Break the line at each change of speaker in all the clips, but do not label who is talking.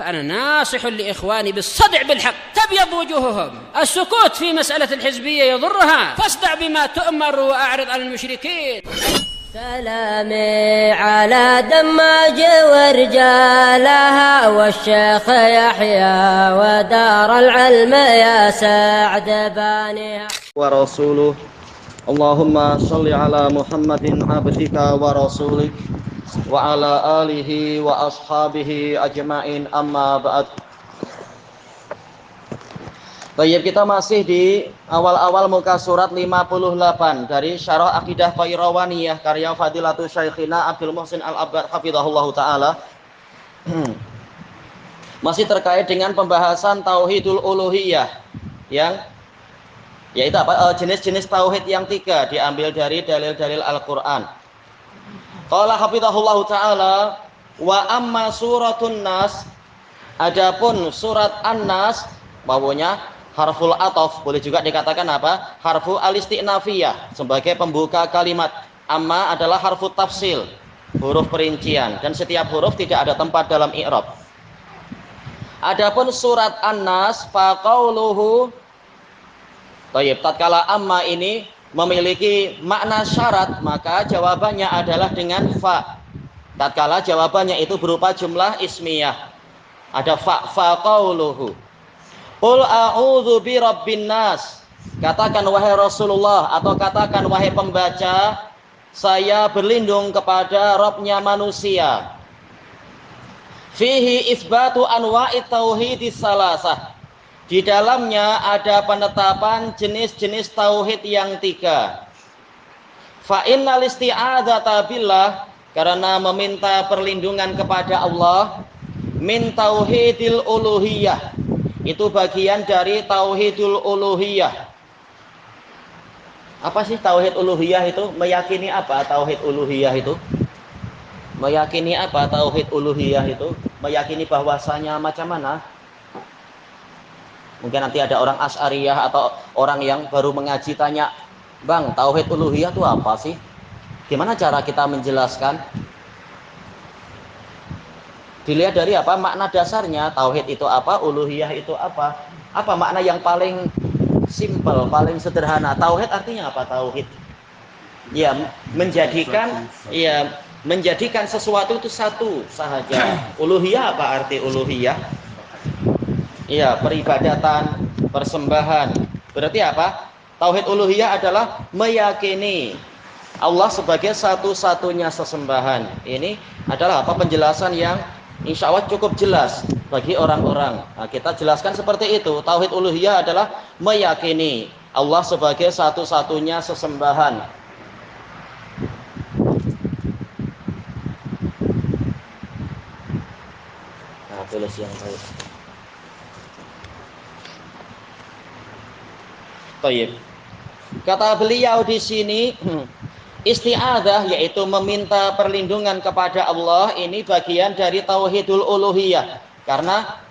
فأنا ناصح لإخواني بالصدع بالحق تبيض وجوههم. السكوت في مسألة الحزبية يضرها، فاصدع بما تؤمر وأعرض عن المشركين.
سلامي على دماج ورجالها والشيخ يحيى ودار العلم يا سعد بانيها
ورسوله. اللهم صل على محمد عبدك ورسولك وعلى آله وأصحابه أجمعين أما بعد. Baik, kita masih di awal-awal muka surat 58 dari Syarah Aqidah Qayrawaniyah karya Fadilatul Syekhina Abdul Muhsin Al-Abbad hafizahullah taala. Masih terkait dengan pembahasan tauhidul uluhiyah yang yaitu apa? Jenis-jenis tauhid yang 3 diambil dari dalil-dalil Al-Qur'an. Qala hafizahullah taala wa amma suratun nas, adapun surat An-Nas bawahnya harful ataf, boleh juga dikatakan apa? Harfu al-istinafiyah sebagai pembuka kalimat. Amma adalah harfu tafsil, huruf perincian, dan setiap huruf tidak ada tempat dalam i'rab. Adapun surat An-Nas faqauluhu, baik, tatkala amma ini memiliki makna syarat, maka jawabannya adalah dengan fa. Tatkala jawabannya itu berupa jumlah ismiyah, ada fa, faqauluhu. Qul a'udzu bi rabbin nas. Katakan wahai Rasulullah, atau katakan wahai pembaca, saya berlindung kepada Rabbnya manusia. Fihi isbatu anwa'i tauhidis salasah. Di dalamnya ada penetapan jenis-jenis tauhid yang 3. Fa innal isti'adzata billah, karena meminta perlindungan kepada Allah, min tauhidil uluhiyah, itu bagian dari tauhidul uluhiyah. Apa sih tauhid uluhiyah itu? Meyakini apa tauhid uluhiyah itu? Meyakini apa tauhid uluhiyah itu? Meyakini bahwasanya macam mana? Mungkin nanti ada orang Asy'ariyah atau orang yang baru mengaji tanya, "Bang, tauhid uluhiyah itu apa sih? Gimana cara kita menjelaskan?" Dilihat dari apa makna dasarnya, tauhid itu apa, uluhiyah itu apa. Apa makna yang paling simpel, paling sederhana? Tauhid artinya apa tauhid? Ya, menjadikan sesuatu itu satu sahaja. Uluhiyah apa arti uluhiyah? Ya, peribadatan, persembahan. Berarti apa? Tauhid uluhiyah adalah meyakini Allah sebagai satu-satunya sesembahan. Ini adalah apa? Penjelasan yang insya Allah cukup jelas bagi orang-orang. Nah, kita jelaskan seperti itu. Tauhid uluhiyah adalah meyakini Allah sebagai satu-satunya sesembahan. Nah, tulis yang baik. Baik. Kata beliau di sini, isti'adzah yaitu meminta perlindungan kepada Allah, ini bagian dari tauhidul uluhiyah. Karena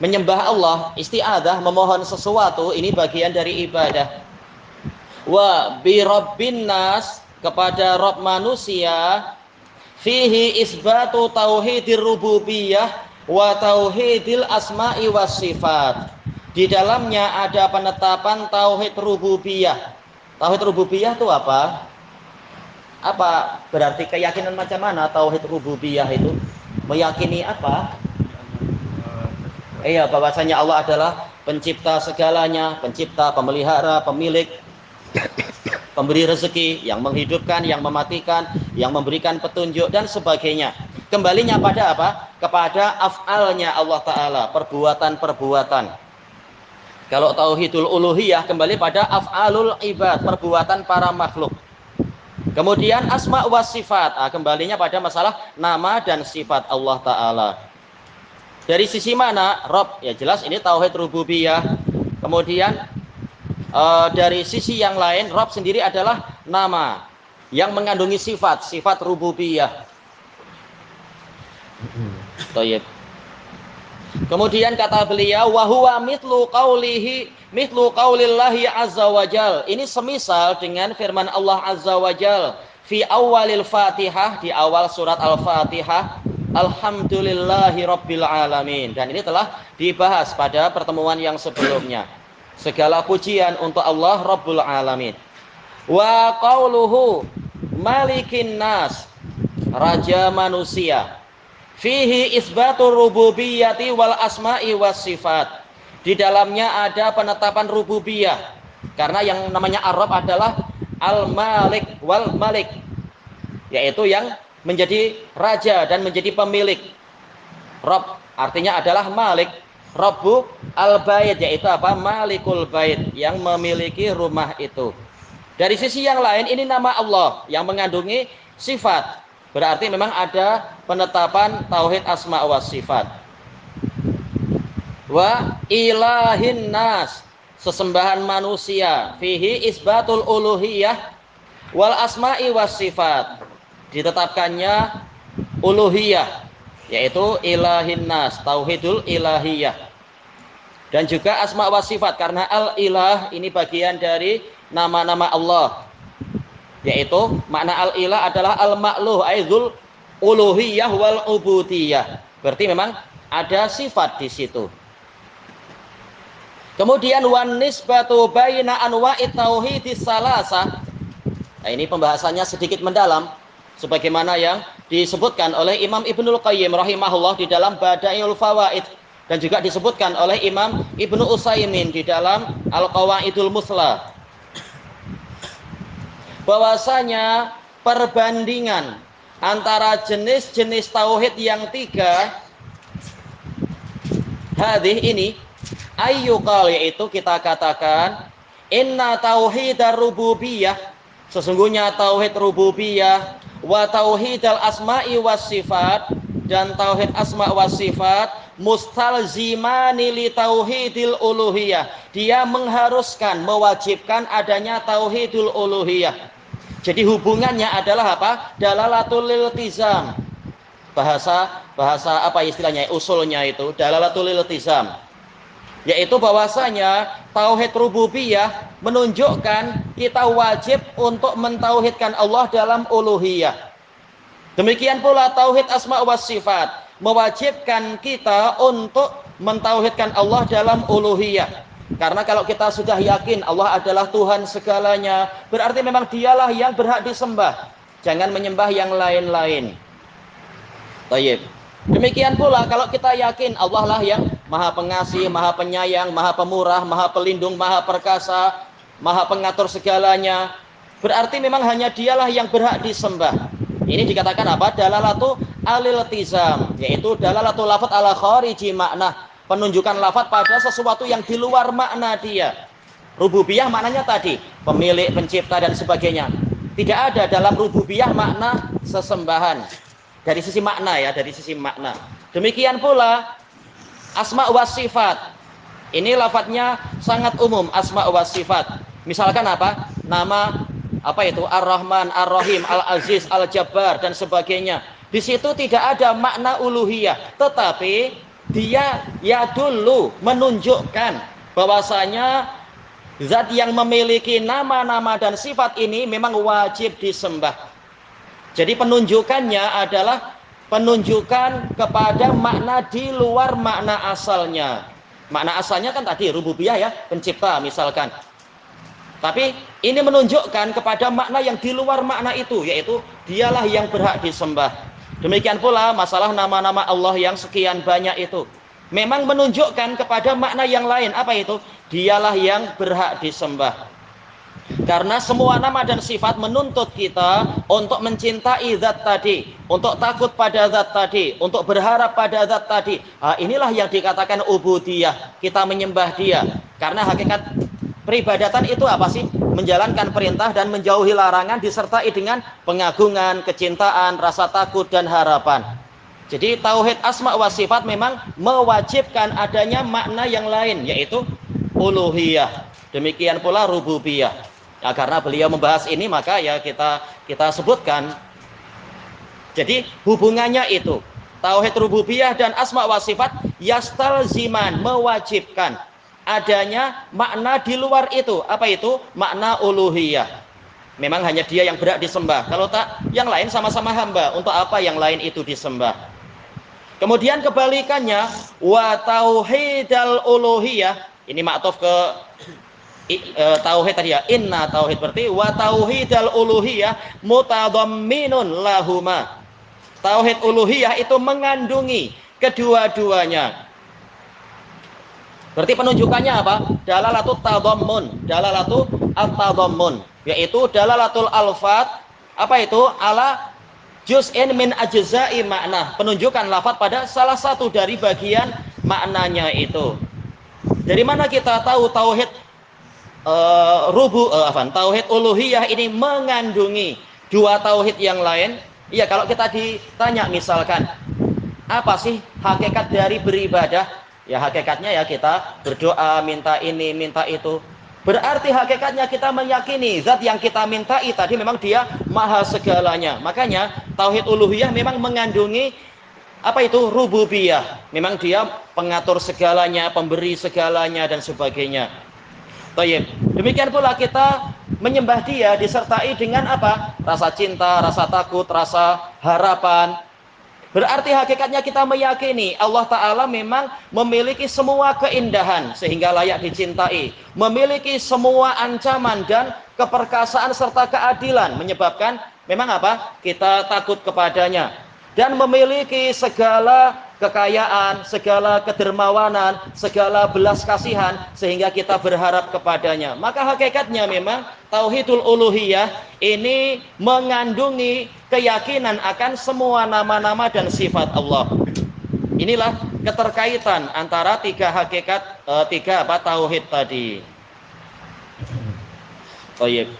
menyembah Allah, isti'adzah memohon sesuatu, ini bagian dari ibadah. Wa bi rabbin nas, kepada Rabb manusia, fihi isbatu tauhidir rububiyah wa tauhidil asma'i was sifat. Di dalamnya ada penetapan tauhid rububiyah. Tauhid rububiyah itu apa? Apa berarti keyakinan macam mana tauhid rububiyah itu? Meyakini apa? Iya, bahwasanya Allah adalah pencipta segalanya, pencipta, pemelihara, pemilik, pemberi rezeki, yang menghidupkan, yang mematikan, yang memberikan petunjuk dan sebagainya. Kembalinya pada apa? Kepada af'alnya Allah Ta'ala, perbuatan-perbuatan. Kalau tauhidul uluhiyah kembali pada af'alul ibad, perbuatan para makhluk. Kemudian asma wa sifat, kembalinya pada masalah nama dan sifat Allah Ta'ala. Dari sisi mana? Rabb, ya jelas ini tauhid rububiyah. Kemudian dari sisi yang lain, Rabb sendiri adalah nama yang mengandungi sifat, sifat rububiyah. Baik. Kemudian kata beliau, wa huwa mithlu qaulillahi azza wajal. Ini semisal dengan firman Allah azza wajal fi awalil Fatihah, di awal surat Al-Fatihah. Alhamdulillahi Rabbil Alamin. Dan ini telah dibahas pada pertemuan yang sebelumnya. Segala pujian untuk Allah Rabbul Alamin. Wa qauluhu malikin nas, raja manusia. Fihi isbatur rububiyyati wal asma'i was sifat. Di dalamnya ada penetapan rububiyah. Karena yang namanya Ar-Rabb adalah Al-Malik wal Malik, yaitu yang menjadi raja dan menjadi pemilik. Rabb artinya adalah Malik. Rabbu al-Bait, yaitu apa? Malikul Bait, yang memiliki rumah itu. Dari sisi yang lain, ini nama Allah yang mengandungi sifat. Berarti memang ada penetapan tauhid asma wa sifat. Wa ilahin nas, sesembahan manusia. Fihi isbatul uluhiyah wal asma'i was sifat. Ditetapkannya uluhiyah, yaitu ilahin nas, tauhidul ilahiyah. Dan juga asma wa sifat, karena al-ilah ini bagian dari nama-nama Allah. Yaitu makna al-ilah adalah al-ma'luh, aidzul uluhiyah wal ubudiyah. Berarti memang ada sifat di situ. Kemudian wan nisbatu baina anwa'it tauhidis salasah. Nah, ini pembahasannya sedikit mendalam sebagaimana yang disebutkan oleh Imam Ibnul Qayyim rahimahullah di dalam Bada'iul Fawaid, dan juga disebutkan oleh Imam Ibnu Utsaimin di dalam Al-Qawaidul Musla. Bahwasanya perbandingan antara jenis-jenis tauhid yang tiga hadis ini, ayyuqal, yaitu kita katakan inna tauhidar rububiyah, sesungguhnya tauhid rububiyah, wa tauhidal asma'i was sifat, dan tauhid asma was sifat, mustalzimani li tauhidil uluhiyah, dia mengharuskan, mewajibkan adanya tauhidul uluhiyah. Jadi hubungannya adalah apa? Dalalatul iltizam. Bahasa apa istilahnya, usulnya itu dalalatul iltizam, yaitu bahwasanya tauhid rububiyah menunjukkan kita wajib untuk mentauhidkan Allah dalam uluhiyah. Demikian pula tauhid asma wa sifat mewajibkan kita untuk mentauhidkan Allah dalam uluhiyah. Karena kalau kita sudah yakin Allah adalah Tuhan segalanya, berarti memang dialah yang berhak disembah. Jangan menyembah yang lain-lain. Baik. Demikian pula kalau kita yakin Allah lah yang Maha Pengasih, Maha Penyayang, Maha Pemurah, Maha Pelindung, Maha Perkasa, Maha Pengatur segalanya, berarti memang hanya dialah yang berhak disembah. Ini dikatakan apa? Dalalatu aliltizam, yaitu dalalatu lafadz ala khariji makna, penunjukan lafadz pada sesuatu yang di luar makna dia. Rububiyah maknanya tadi pemilik, pencipta dan sebagainya. Tidak ada dalam rububiyah makna sesembahan. Dari sisi makna ya, dari sisi makna. Demikian pula asma wa sifat. Ini lafadznya sangat umum, asma wa sifat. Misalkan apa? Nama apa itu? Ar-Rahman, Ar-Rahim, Al-Aziz, Al-Jabbar dan sebagainya. Di situ tidak ada makna uluhiyah, tetapi dia ya dulu menunjukkan bahwasanya zat yang memiliki nama-nama dan sifat ini memang wajib disembah. Jadi penunjukannya adalah penunjukan kepada makna di luar makna asalnya. Makna asalnya kan tadi rububiyah ya, pencipta misalkan. Tapi ini menunjukkan kepada makna yang di luar makna itu, yaitu dialah yang berhak disembah. Demikian pula masalah nama-nama Allah yang sekian banyak itu memang menunjukkan kepada makna yang lain. Apa itu? Dialah yang berhak disembah. Karena semua nama dan sifat menuntut kita untuk mencintai zat tadi, untuk takut pada zat tadi, untuk berharap pada zat tadi. Inilah yang dikatakan ubudiyah, kita menyembah dia. Karena hakikat peribadatan itu apa sih? Menjalankan perintah dan menjauhi larangan disertai dengan pengagungan, kecintaan, rasa takut dan harapan. Jadi tauhid asma wa sifat memang mewajibkan adanya makna yang lain, yaitu uluhiyah. Demikian pula rububiyah. Ya, karena beliau membahas ini maka ya kita sebutkan. Jadi hubungannya itu tauhid rububiyah dan asma wa sifat yastalziman, mewajibkan adanya makna di luar itu. Apa itu? Makna uluhiyah. Memang hanya dia yang berhak disembah. Kalau tak, yang lain sama-sama hamba. Untuk apa yang lain itu disembah? Kemudian kebalikannya, wa tauhidal uluhiyah, ini maktuf ke tauhid tadi ya, inna tauhid, berarti wa tauhidal uluhiyah mutadhamminun lahuma. Tauhid uluhiyah itu mengandungi kedua-duanya. Berarti penunjukannya apa? Dalalatul tadhammun, dalalatul at-tadhammun, yaitu dalalatul alfat, apa itu? Ala juz'in min ajza'i makna, penunjukan lafaz pada salah satu dari bagian maknanya itu. Dari mana kita tahu tauhid tauhid uluhiyah ini mengandungi dua tauhid yang lain? Iya, kalau kita ditanya misalkan, apa sih hakikat dari beribadah? Ya hakikatnya ya kita berdoa, minta ini, minta itu. Berarti hakikatnya kita meyakini zat yang kita mintai tadi memang dia maha segalanya. Makanya tauhid uluhiyah memang mengandungi apa itu? Rububiyah. Memang dia pengatur segalanya, pemberi segalanya dan sebagainya. Baik. Demikian pula kita menyembah dia disertai dengan apa? Rasa cinta, rasa takut, rasa harapan. Berarti hakikatnya kita meyakini Allah Ta'ala memang memiliki semua keindahan sehingga layak dicintai, memiliki semua ancaman dan keperkasaan serta keadilan menyebabkan memang apa? Kita takut kepadanya, dan memiliki segala kekayaan, segala kedermawanan, segala belas kasihan sehingga kita berharap kepadanya. Maka hakikatnya memang tauhidul uluhiyah ini mengandungi keyakinan akan semua nama-nama dan sifat Allah. Inilah keterkaitan antara tiga hakikat, tiga tauhid tadi. Baik.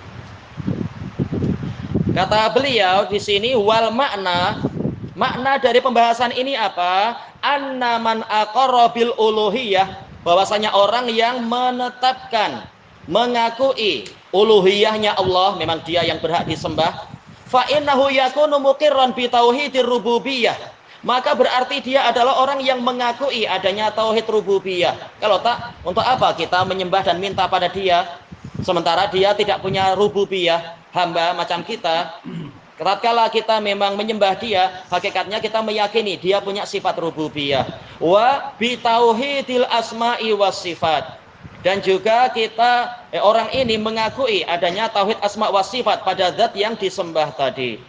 Kata beliau di sini, wal makna dari pembahasan ini apa? Anna man aqarra bil uluhiyah, bahwasanya orang yang menetapkan, mengakui uluhiyahnya Allah, memang dia yang berhak disembah, fa innahu yakunu muqirran bi tauhidir rububiyah, maka berarti dia adalah orang yang mengakui adanya tauhid rububiyah. Kalau tak, untuk apa kita menyembah dan minta pada dia sementara dia tidak punya rububiyah, hamba macam kita? Tatkala kita memang menyembah dia, hakikatnya kita meyakini dia punya sifat rububiyah. Wa bi tauhidil asma'i was sifat, dan juga kita orang ini mengakui adanya tauhid asma wa sifat pada zat yang disembah tadi.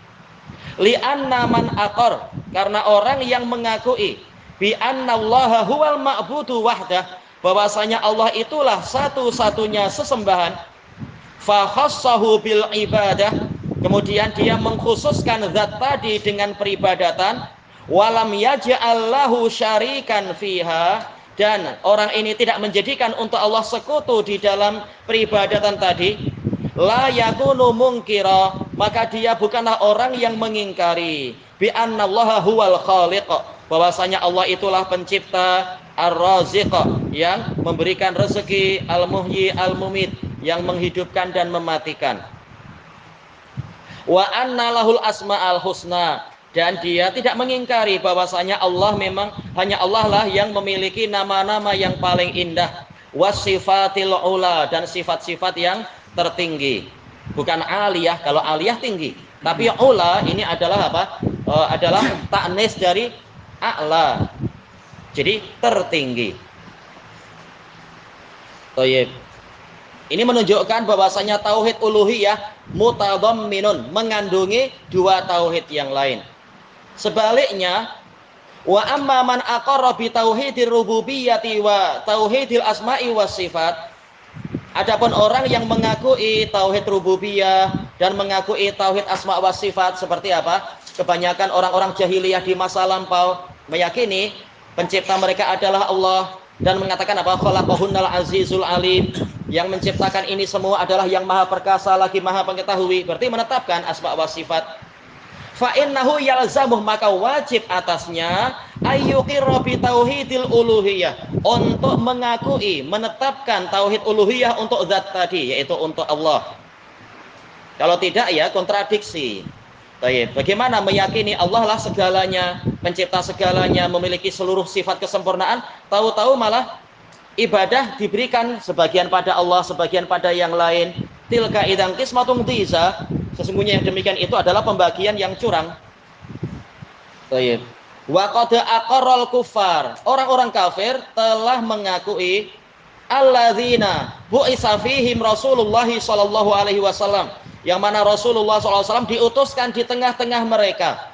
Li anna man aqar, karena orang yang mengakui bi annallaha huwal ma'budu wahdah, bahwasanya Allah itulah satu-satunya sesembahan, fa khassahu bil ibadah, kemudian dia mengkhususkan zat tadi dengan peribadatan, walam yaj'allahu syarikan fiha, dan orang ini tidak menjadikan untuk Allah sekutu di dalam peribadatan tadi, la yakunu munkira, maka dia bukanlah orang yang mengingkari bi annallaha huwal khaliq, bahwasanya Allah itulah pencipta, ar-raziq, yang memberikan rezeki, al-muhyi al-mumit, yang menghidupkan dan mematikan. Wa anna lahul asma'al husna, dan dia tidak mengingkari bahwasanya Allah memang hanya Allah lah yang memiliki nama-nama yang paling indah, wasifatil ula, dan sifat-sifat yang tertinggi. Bukan aliyah, kalau aliyah tinggi, tapi ula ini adalah apa? Adalah ta'nis dari a'la, jadi tertinggi. Thayyib. Ini menunjukkan bahwasanya tauhid uluhiyah mutadhamminun, mengandungi dua tauhid yang lain. Sebaliknya, wa amma man aqarra bi tauhidir rububiyyati wa tauhidil asma'i was sifat, adapun orang yang mengakui tauhid rububiyah dan mengakui tauhid asma was sifat, seperti apa? Kebanyakan orang-orang jahiliyah di masa lampau meyakini pencipta mereka adalah Allah, dan mengatakan apa? Khalaqahunnal azizul alim, yang menciptakan ini semua adalah yang maha perkasa lagi maha pengetahui. Berarti menetapkan asma wa sifat. Fa innahu yalzamuh, maka wajib atasnya ayyuqirra bi tauhidil uluhiyah, untuk mengakui, menetapkan tauhid uluhiyah untuk zat tadi, yaitu untuk Allah. Kalau tidak ya kontradiksi. Baik, bagaimana meyakini Allah lah segalanya, pencipta segalanya, memiliki seluruh sifat kesempurnaan, tahu-tahu malah ibadah diberikan sebagian pada Allah, sebagian pada yang lain. Tilka idzan qismatun dhiza, sesungguhnya yang demikian itu adalah pembagian yang curang. Baik. Wa qad aqarral kufar. Orang-orang kafir telah mengakui alladzina bu'itsa fihim Rasulullah sallallahu alaihi wasallam. Yang mana Rasulullah sallallahu alaihi wasallam diutuskan di tengah-tengah mereka.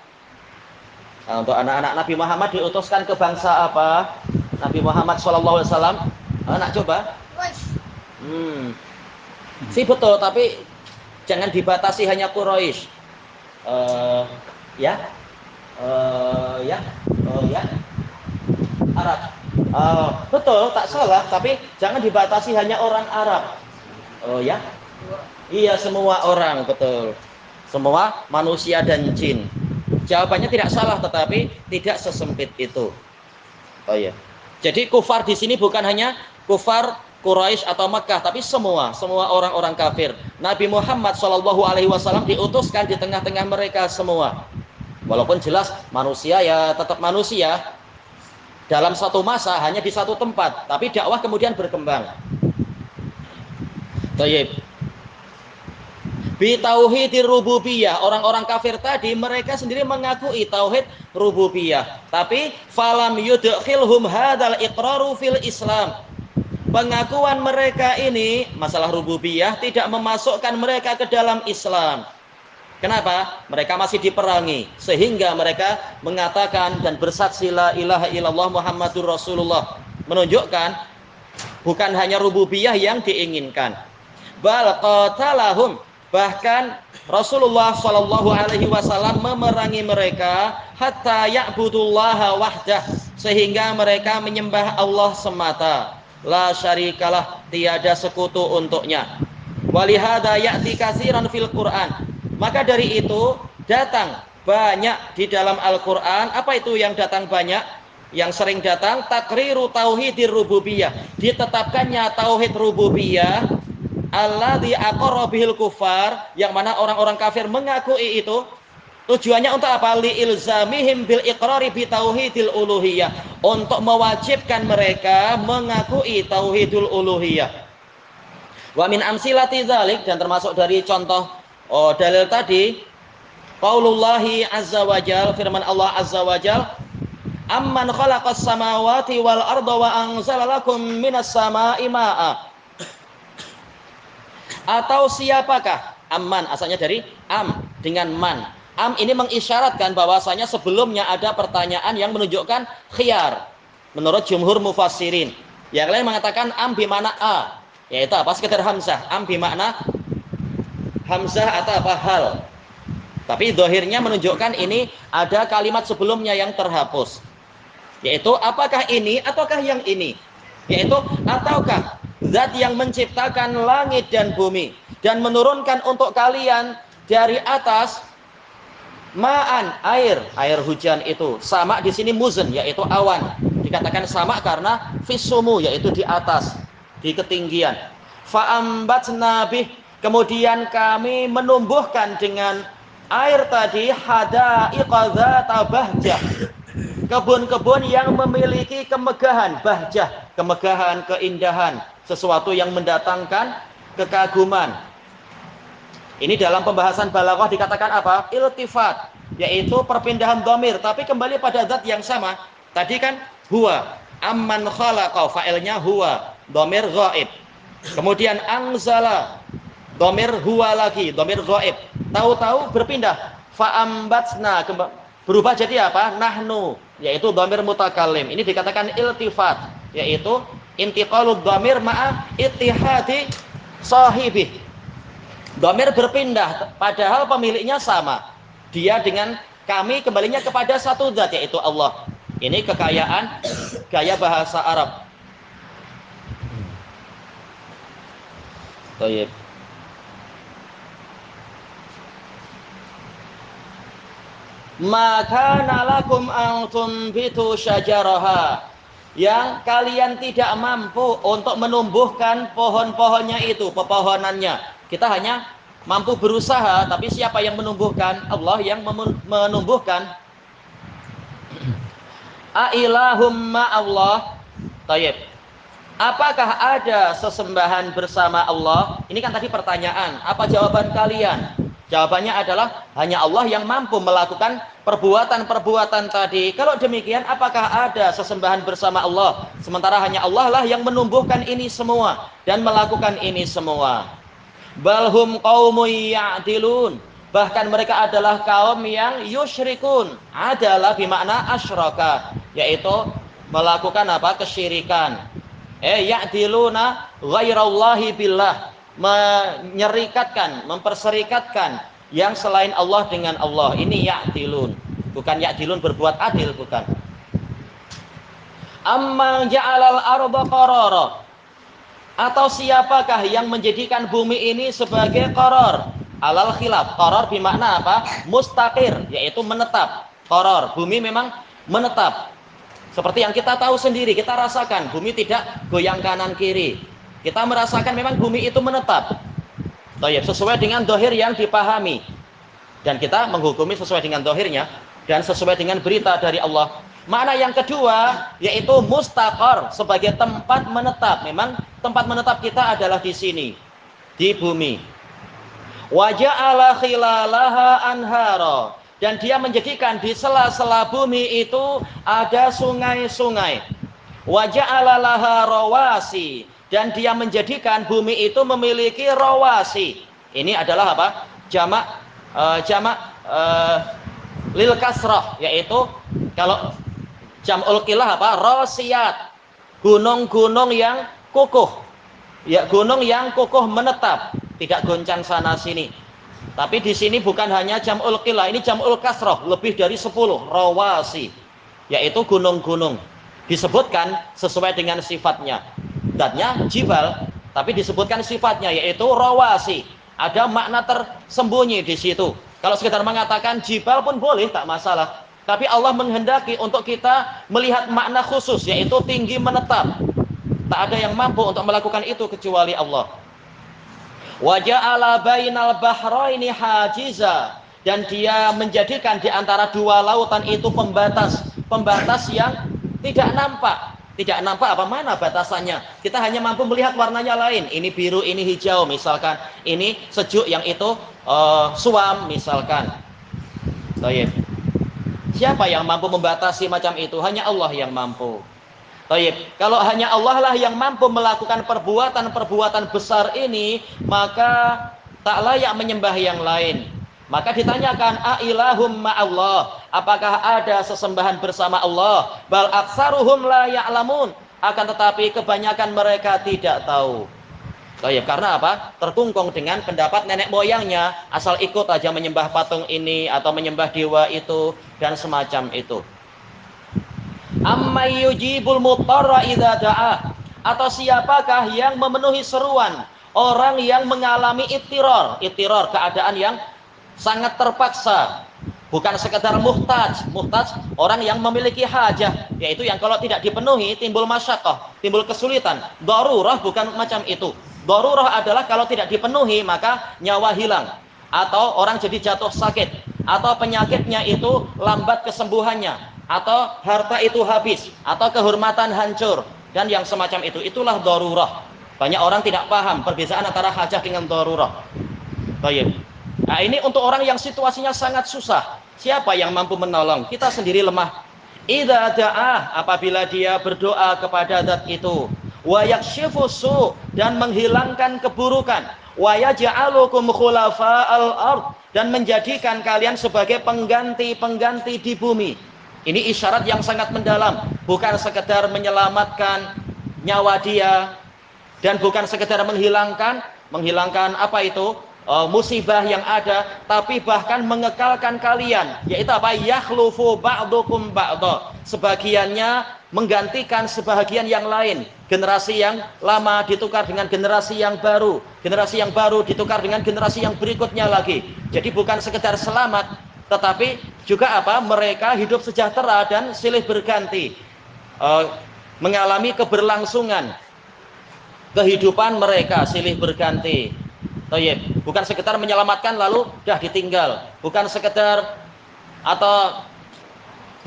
Nah, untuk anak-anak Nabi Muhammad diutuskan ke bangsa apa? Nabi Muhammad sallallahu alaihi wasallam. Anak coba. Sih betul, tapi jangan dibatasi hanya Quraisy. Ya. Arab. Betul, tak salah, tapi jangan dibatasi hanya orang Arab. Ya. Iya, semua orang, betul. Semua manusia dan jin. Jawabannya tidak salah, tetapi tidak sesempit itu. Oh ya. Jadi kufar di sini bukan hanya kufar Quraisy atau Mekah, tapi semua orang-orang kafir. Nabi Muhammad SAW diutuskan di tengah-tengah mereka semua. Walaupun jelas manusia ya tetap manusia dalam satu masa hanya di satu tempat, tapi dakwah kemudian berkembang. Baik. Bi tauhidir rububiyah, orang-orang kafir tadi mereka sendiri mengakui tauhid rububiyah, tapi falam yudkhilhum hadzal iqraru fil Islam. Pengakuan mereka ini masalah rububiyah tidak memasukkan mereka ke dalam Islam. Kenapa? Mereka masih diperangi sehingga mereka mengatakan dan bersaksi la ilaha illallah Muhammadur Rasulullah, menunjukkan bukan hanya rububiyah yang diinginkan. Bal qatalahum, bahkan Rasulullah Shallallahu Alaihi Wasallam memerangi mereka hatta ya'budullaha wahdah, sehingga mereka menyembah Allah semata, la syarikalah, tiada sekutu untuknya. Walihada ya'ti katsiran fil Quran, maka dari itu datang banyak di dalam Al-Quran. Apa itu yang datang banyak? Yang sering datang takriru tauhidir rububiyah, ditetapkannya tauhid rububiyah alladzi aqarra bihil kufar, yang mana orang-orang kafir mengakui itu. Tujuannya untuk apa? Li ilzamihim bil iqrari bi tauhidil uluhiyah, untuk mewajibkan mereka mengakui tauhidul uluhiyah. Wa min amsilati dzalik, dan termasuk dari contoh dalil tadi, qaulullahi azza wajal, firman Allah azza wajal, amman khalaqas samawati wal arda wa anzala lakum minas samaa'i maa'a. Atau siapakah? Amman asalnya dari am dengan man. Am ini mengisyaratkan bahwasanya sebelumnya ada pertanyaan yang menunjukkan khiyar menurut jumhur mufassirin. Yang lain mengatakan am bimana a, yaitu apa? Sekedar hamzah. Am bimakna hamzah atau apa? Hal. Tapi zahirnya menunjukkan ini ada kalimat sebelumnya yang terhapus, yaitu apakah ini ataukah yang ini, yaitu ataukah zat yang menciptakan langit dan bumi dan menurunkan untuk kalian dari atas ma'an, air hujan itu. Sama di sini muzan, yaitu awan. Dikatakan sama karena fisumu, yaitu di atas, di ketinggian. Fa'ambatna bih, kemudian kami menumbuhkan dengan air tadi hadaiqa dzata bahjah, kebun-kebun yang memiliki kemegahan, bahjah, kemegahan, keindahan, sesuatu yang mendatangkan kekaguman. Ini dalam pembahasan balaghah dikatakan apa? Iltifat, yaitu perpindahan dhamir, tapi kembali pada zat yang sama. Tadi kan huwa, amman khalaqa, fa'ilnya huwa, dhamir ghaib. Kemudian anzala, dhamir huwa lagi, dhamir ghaib. Tahu-tahu berpindah, fa'ambatsna, berubah jadi apa? Nahnu, yaitu dhamir mutakallim. Ini dikatakan iltifat, yaitu intiqalud dhamir ma'a ittihadi sahibih. Dhamir berpindah padahal pemiliknya sama. Dia dengan kami kembalinya kepada satu zat, yaitu Allah. Ini kekayaan gaya bahasa Arab. Baik. Maka nalakum an tumbitu syajaraha, yang kalian tidak mampu untuk menumbuhkan pohon-pohonnya itu, pepohonannya. Kita hanya mampu berusaha, tapi siapa yang menumbuhkan? Allah yang menumbuhkan. Ailahum ma'allah. Tayyib. Apakah ada sesembahan bersama Allah? Ini kan tadi pertanyaan. Apa jawaban kalian? Jawabannya adalah hanya Allah yang mampu melakukan perbuatan-perbuatan tadi. Kalau demikian, apakah ada sesembahan bersama Allah? Sementara hanya Allah lah yang menumbuhkan ini semua dan melakukan ini semua. Balhum qaumun ya'dilun. Bahkan mereka adalah kaum yang yusyrikun. Adalah bermakna asyraka, yaitu melakukan apa? Kesyirikan. Ya'diluna ghairallahi billah. Menyerikatkan, memperserikatkan yang selain Allah dengan Allah. Ini ya'dilun. Bukan ya'dilun berbuat adil, bukan. Amman ja'alal arda qarara. Atau siapakah yang menjadikan bumi ini sebagai qaror? Alal khilaf. Qaror bermakna apa? Mustaqir, yaitu menetap. Qaror, bumi memang menetap. Seperti yang kita tahu sendiri, kita rasakan bumi tidak goyang kanan kiri. Kita merasakan memang bumi itu menetap. Sesuai dengan dohir yang dipahami. Dan kita menghukumi sesuai dengan dohirnya dan sesuai dengan berita dari Allah. Makna yang kedua yaitu mustaqar, sebagai tempat menetap. Memang tempat menetap kita adalah di sini, di bumi. Wa ja'ala khilalaha anhara, dan dia menjadikan di sela-sela bumi itu ada sungai-sungai. Wa ja'ala laha rawasi, dan dia menjadikan bumi itu memiliki rawasi. Ini adalah apa? Jamak lil kasrah, yaitu kalau jam'ul qilah apa? Rasiyat. Gunung-gunung yang kukuh. Ya, gunung yang kukuh menetap, tidak goncang sana sini. Tapi di sini bukan hanya jam'ul qilah, ini jam'ul kasrah, lebih dari 10 rawasi, yaitu gunung-gunung. Disebutkan sesuai dengan sifatnya. Zatnya jibal, tapi disebutkan sifatnya yaitu rawasi. Ada makna tersembunyi di situ. Kalau sekedar mengatakan jibal pun boleh, tak masalah. Tapi Allah menghendaki untuk kita melihat makna khusus, yaitu tinggi menetap. Tak ada yang mampu untuk melakukan itu kecuali Allah. Wa ja'ala bainal bahraini hajiza, dan dia menjadikan di antara dua lautan itu pembatas yang tidak nampak. Tidak nampak apa mana batasannya. Kita hanya mampu melihat warnanya lain. Ini biru, ini hijau misalkan. Ini sejuk, yang itu suam misalkan. Baik. Siapa yang mampu membatasi macam itu? Hanya Allah yang mampu. Baik. Kalau hanya Allah lah yang mampu melakukan perbuatan-perbuatan besar ini, maka tak layak menyembah yang lain. Maka ditanyakan, ailahum ma'allah, apakah ada sesembahan bersama Allah? Bal aksaruhum la ya'lamun, akan tetapi kebanyakan mereka tidak tahu. Karena apa? Terkungkung dengan pendapat nenek moyangnya, asal ikut aja menyembah patung ini atau menyembah dewa itu dan semacam itu. Ammay yujibul mutarra idza da'ah, atau siapakah yang memenuhi seruan orang yang mengalami ittiror, keadaan yang sangat terpaksa, bukan sekedar muhtaj orang yang memiliki hajah, yaitu yang kalau tidak dipenuhi timbul masyaqqah, timbul kesulitan. Darurah bukan macam itu. Darurah adalah kalau tidak dipenuhi maka nyawa hilang, atau orang jadi jatuh sakit, atau penyakitnya itu lambat kesembuhannya, atau harta itu habis, atau kehormatan hancur dan yang semacam itu. Itulah darurah. Banyak orang tidak paham perbedaan antara hajah dengan darurah. Baik. Nah, ini untuk orang yang situasinya sangat susah. Siapa yang mampu menolong? Kita sendiri lemah. Idza da'ah, apabila dia berdoa kepada zat itu. Wa yakshifu su', dan menghilangkan keburukan. Wa yaj'alukum khulafa'al ard, dan menjadikan kalian sebagai pengganti-pengganti di bumi. Ini isyarat yang sangat mendalam. Bukan sekedar menyelamatkan nyawa dia, dan bukan sekedar menghilangkan apa itu? Musibah yang ada, tapi bahkan mengekalkan kalian, yaitu apa? Yakhlufu ba'dukum ba'da, sebagiannya menggantikan sebagian yang lain. Generasi yang lama ditukar dengan generasi yang baru, generasi yang baru ditukar dengan generasi yang berikutnya lagi. Jadi bukan sekedar selamat, tetapi juga apa? Mereka hidup sejahtera dan silih berganti, mengalami keberlangsungan kehidupan mereka silih berganti. Bukan sekedar menyelamatkan lalu dah ditinggal, bukan sekedar atau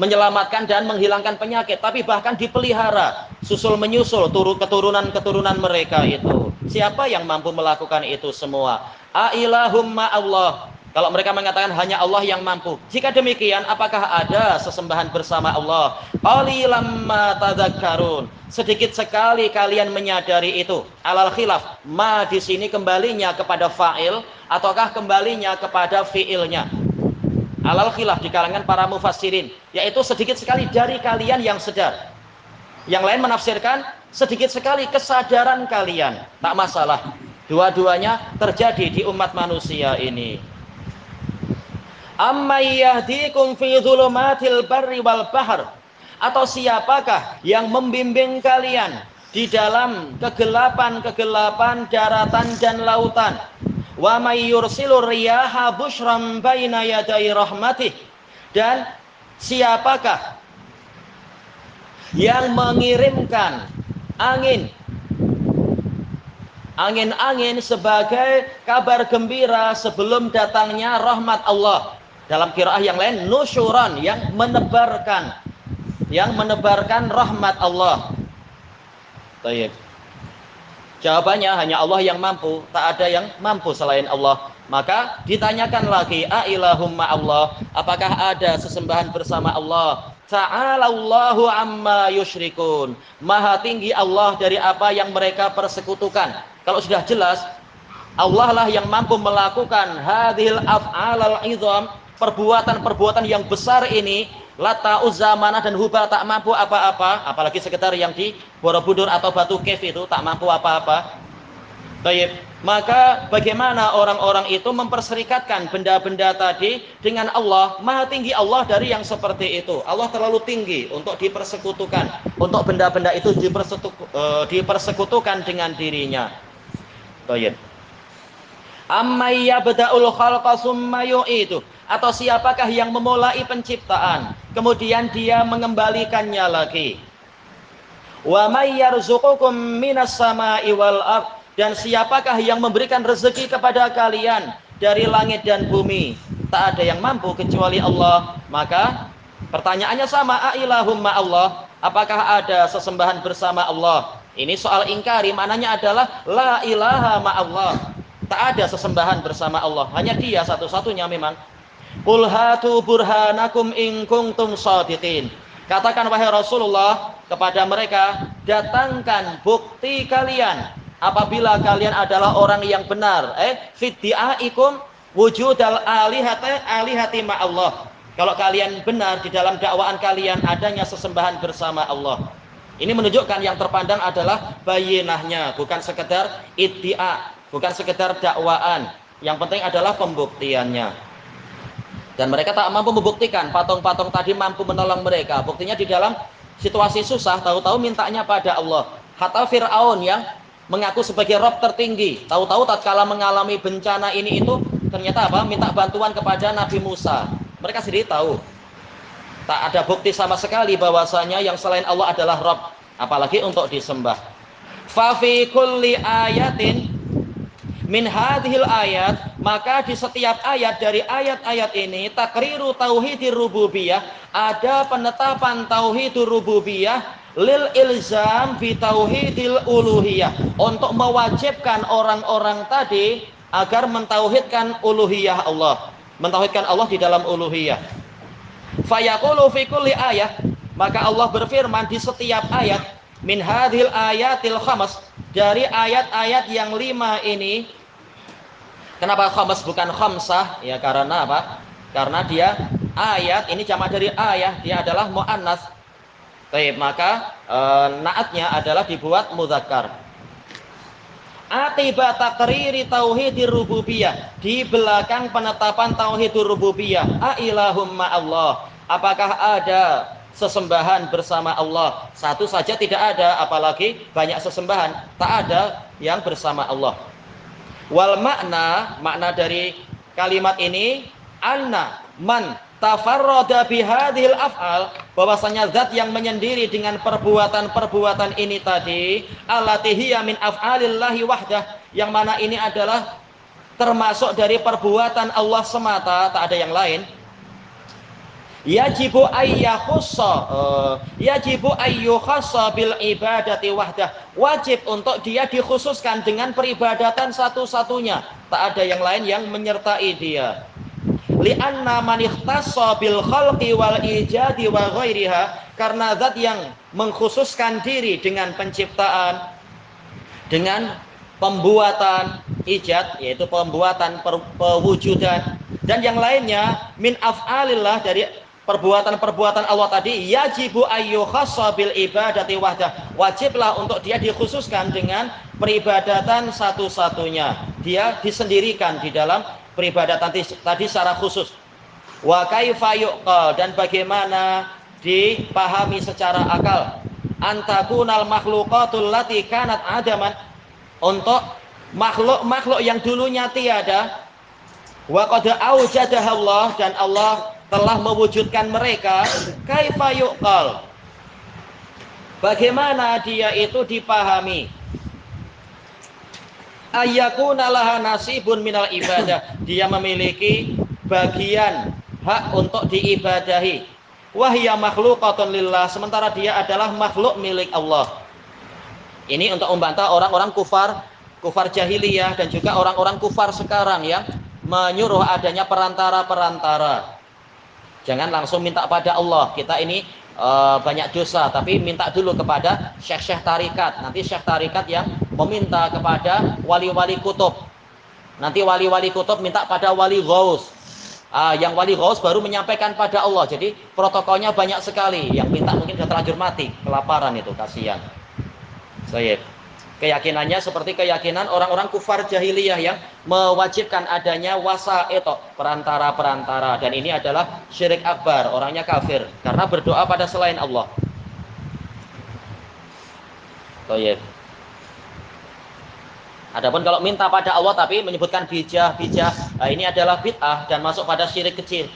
menyelamatkan dan menghilangkan penyakit, tapi bahkan dipelihara, susul menyusul keturunan mereka itu. Siapa yang mampu melakukan itu semua? Ailahum ma'allah, Kalau mereka mengatakan hanya Allah yang mampu. Jika demikian, apakah ada sesembahan bersama Allah? Qalilam ma tadzakkarun. Sedikit sekali kalian menyadari itu. Alal khilaf, ma di sini kembalinya kepada fa'il ataukah kembalinya kepada fi'ilnya? Alal khilaf di kalangan para mufassirin, yaitu sedikit sekali dari kalian yang sadar. Yang lain menafsirkan sedikit sekali kesadaran kalian. Tak masalah. Dua-duanya terjadi di umat manusia ini. Amman yahdikum fi dhulumatil barri wal bahr, atau siapakah yang membimbing kalian di dalam kegelapan-kegelapan daratan dan lautan? Wa may yursilur riyaha busyran baina yaday rahmatih, dan siapakah yang mengirimkan angin-angin sebagai kabar gembira sebelum datangnya rahmat Allah? Dalam qiraah yang lain, nusyuran, yang menebarkan rahmat Allah. Baik. Jawabannya hanya Allah yang mampu, tak ada yang mampu selain Allah. Maka ditanyakan lagi, ailahum ma'allah, apakah ada sesembahan bersama Allah? Ta'alallahu amma yusyrikun. Maha tinggi Allah dari apa yang mereka persekutukan. Kalau sudah jelas Allah lah yang mampu melakukan hadhil af'alal izam, perbuatan-perbuatan yang besar ini, Lata, Uzza, Manah dan Hubal tak mampu apa-apa, apalagi sekedar yang di Borobudur atau Batu Kef itu tak mampu apa-apa. Baik, maka bagaimana orang-orang itu memperserikatkan benda-benda tadi dengan Allah? Maha tinggi Allah dari yang seperti itu. Allah terlalu tinggi untuk dipersekutukan, untuk benda-benda itu dipersekutukan dengan dirinya. Baik. Amman yabda'ul khalqa tsumma yu'idu, atau siapakah yang memulai penciptaan kemudian dia mengembalikannya lagi? Wa may yarzuqukum minas sama'i wal ardh, dan siapakah yang memberikan rezeki kepada kalian dari langit dan bumi? Tak ada yang mampu kecuali Allah. Maka pertanyaannya sama, ailahum ma'allah, apakah ada sesembahan bersama Allah? Ini soal ingkari, maknanya adalah la ilaha ma'allah. Tak ada sesembahan bersama Allah, hanya Dia satu-satunya memang. Qul hatu burhanakum in kuntum shadiqin. Katakan wahai Rasulullah kepada mereka, datangkan bukti kalian apabila kalian adalah orang yang benar. Fiddi'aikum wujudal alihati ma'allah. Kalau kalian benar di dalam dakwaan kalian adanya sesembahan bersama Allah. Ini menunjukkan yang terpandang adalah bayinahnya, bukan sekedar iddia, bukan sekedar dakwaan. Yang penting adalah pembuktiannya. Dan mereka tak mampu membuktikan, patung-patung tadi mampu menolong mereka. Buktinya di dalam situasi susah, tahu-tahu mintanya pada Allah. Hatta Fir'aun yang mengaku sebagai Rob tertinggi, tahu-tahu tatkala mengalami bencana ini itu, ternyata apa? Minta bantuan kepada Nabi Musa. Mereka sendiri tahu. Tak ada bukti sama sekali bahwasanya yang selain Allah adalah Rob, apalagi untuk disembah. Fa fi kulli ayatin min hadhil ayat, maka di setiap ayat dari ayat-ayat ini takriru tauhidir rububiyah, ada penetapan tauhidur rububiyah lil ilzam bi tauhidil uluhiyah, untuk mewajibkan orang-orang tadi agar mentauhidkan uluhiyah Allah, mentauhidkan Allah di dalam uluhiyah. Fayaqulu fi kulli ayat, maka Allah berfirman di setiap ayat, min hadhil ayatil khamas, dari ayat-ayat yang 5 ini. Kenapa khamas bukan khamsah? Ya karena apa? Karena dia ayat ini jamak dari ayah, dia adalah muannas. Baik, maka naatnya adalah dibuat mudzakkar. Atiba takriri tauhidir rububiyah, di belakang penetapan tauhidur rububiyah. Ailahum ma'allah, apakah ada sesembahan bersama Allah? Satu saja tidak ada, apalagi banyak sesembahan. Tak ada yang bersama Allah. Wal makna dari kalimat ini, anna man tafarrada bihadhil af'al, bahwasanya zat yang menyendiri dengan perbuatan-perbuatan ini tadi, allati hiya min af'alillahi wahdah, yang mana ini adalah termasuk dari perbuatan Allah semata, tak ada yang lain. Yajibu ayyukhassa bil ibadati wahdah, wajib untuk dia dikhususkan dengan peribadatan satu-satunya, tak ada yang lain yang menyertai dia. li'anna man ikhtassa bil khalqi wal ijadi wa ghairiha, karena zat yang mengkhususkan diri dengan penciptaan, dengan pembuatan, ijad yaitu pembuatan, pewujudan, dan yang lainnya min af'alillah, dari perbuatan-perbuatan Allah tadi, yajibu ayyukhassa bil ibadati wahdah, wajiblah untuk dia dikhususkan dengan peribadatan satu-satunya, dia disendirikan di dalam peribadatan tadi secara khusus. Wa kaifa yuqal, dan bagaimana dipahami secara akal, antakunal makhluqatul lati kanat adaman, untuk makhluk-makhluk yang dulunya tiada, wa qad aujadaha Allah, dan Allah telah mewujudkan mereka, kaifa yuqal, bagaimana dia itu dipahami, ayyakuna laha nasibun minal ibadah, dia memiliki bagian hak untuk diibadahi, wahya makhluqatun lillah, sementara dia adalah makhluk milik Allah. Ini untuk membantah orang-orang kufar jahiliyah dan juga orang-orang kufar sekarang yang menyuruh adanya perantara-perantara. Jangan langsung minta pada Allah, kita ini banyak dosa, tapi minta dulu kepada syekh-syekh tarikat. Nanti syekh tarikat yang meminta kepada wali-wali kutub. Nanti wali-wali kutub minta pada wali ghaus. Yang wali ghaus baru menyampaikan pada Allah. Jadi protokolnya banyak sekali. Yang minta mungkin sudah terlanjur mati, kelaparan itu, kasihan. Keyakinannya seperti keyakinan orang-orang kufar jahiliyah yang mewajibkan adanya wasa'it, perantara-perantara, dan ini adalah syirik akbar, orangnya kafir karena berdoa pada selain Allah. Adapun kalau minta pada Allah tapi menyebutkan bijah, ini adalah bid'ah dan masuk pada syirik kecil.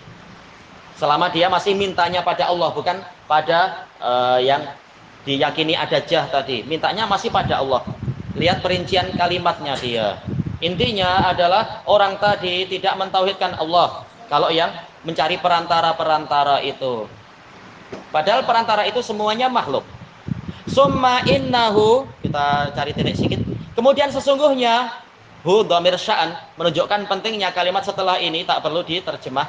Selama dia masih mintanya pada Allah, bukan pada yang diyakini ada jah tadi, mintanya masih pada Allah. Lihat perincian kalimatnya dia. Intinya adalah orang tadi tidak mentauhidkan Allah kalau yang mencari perantara-perantara itu. Padahal perantara itu semuanya makhluk. Summa innahu, kita cari titik sedikit. Kemudian sesungguhnya, hu dhamir sya'an, menunjukkan pentingnya kalimat setelah ini, tak perlu diterjemah.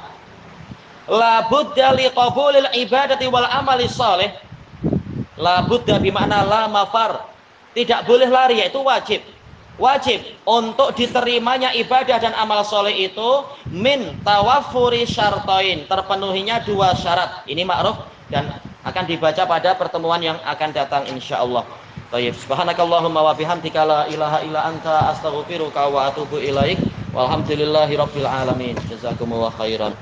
La budda liqabulil ibadati wal amali shalih. La budda bimakna la mafar, tidak boleh lari, yaitu wajib untuk diterimanya ibadah dan amal soleh itu min tawafuri syartain, terpenuhinya dua syarat. Ini ma'ruf dan akan dibaca pada pertemuan yang akan datang insyaallah. Baik, subhanakallahumma wa bihamdika la ilaha illa anta astaghfiruka wa atubu ilaik. Walhamdulillahirabbil alamin. Jazakumullahu khairan.